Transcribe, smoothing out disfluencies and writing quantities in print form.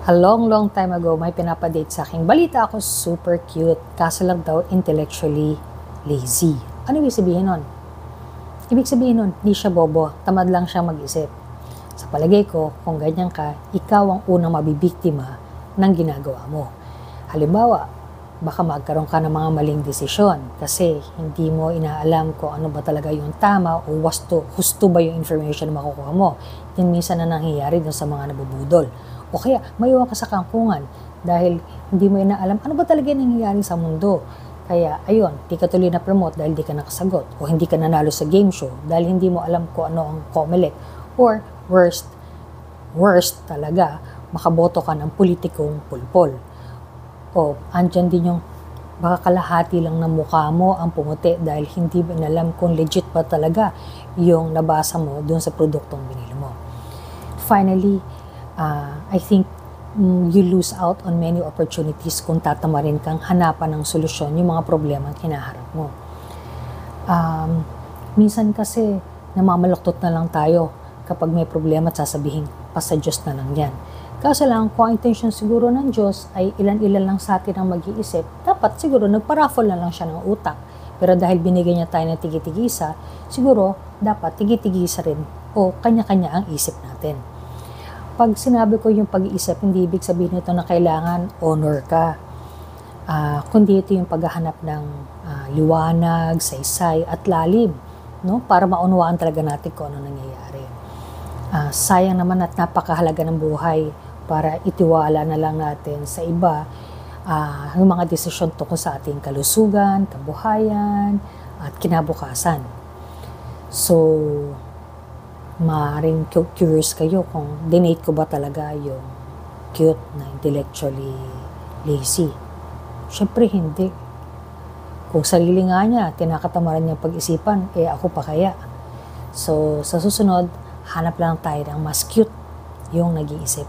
A long time ago, may pinapadate sa aking balita ako, super cute, kaso lang daw intellectually lazy. Ano ibig sabihin nun? Ibig sabihin nun, di siya bobo, tamad lang siya mag-isip. Sa palagay ko, kung ganyan ka, ikaw ang unang mabibiktima ng ginagawa mo. Halimbawa, baka magkaroon ka ng mga maling desisyon kasi hindi mo inaalam kung ano ba talaga yung tama o husto ba yung information na makukuha mo. Yan minsan na nangyayari dun sa mga nabubudol. O kaya, maiwan ka sa kangkungan dahil hindi mo inaalam ano ba talaga nangyayari sa mundo. Kaya, ayun, di ka tuloy na-promote dahil di ka nakasagot. O hindi ka nanalo sa game show dahil hindi mo alam kung ano ang COMELEC. Or, worst talaga, makaboto ka ng politikong pulpol. O, andyan din yung baka kalahati lang ng mukha mo ang pumuti dahil hindi mo inalam kung legit ba talaga yung nabasa mo dun sa produktong binili mo. Finally, I think you lose out on many opportunities kung tatamarin kang hanapan ng solusyon yung mga problema ang kinaharap mo. Minsan kasi namamaluktot na lang tayo kapag may problema at sasabihin, sa Diyos na lang yan. Kaso lang, kung ang intention siguro ng Diyos ay ilan-ilan lang sa atin ang mag-iisip, dapat siguro nagparaffle na lang siya ng utak. Pero dahil binigyan niya tayo ng tigi-tigisa, siguro dapat tigi-tigisa rin o kanya-kanya ang isip natin. Pag sinabi ko yung pag-iisip, hindi ibig sabihin nito na kailangan honor ka. Kundi ito yung paghahanap ng liwanag, saysay at lalim, no? Para maunawaan talaga natin kung ano nangyayari. Sayang naman at napakahalaga ng buhay para itiwala na lang natin sa iba yung mga desisyon tungkol sa ating kalusugan, kabuhayan, at kinabukasan. So, maaaring curious kayo kung dinate ko ba talaga yung cute na intellectually lazy. Siyempre hindi. Kung sarili nga niya, tinakatamaran niya pag-isipan, ako pa kaya. So, sa susunod, hanap lang tayo ng mas cute yung nag-iisip.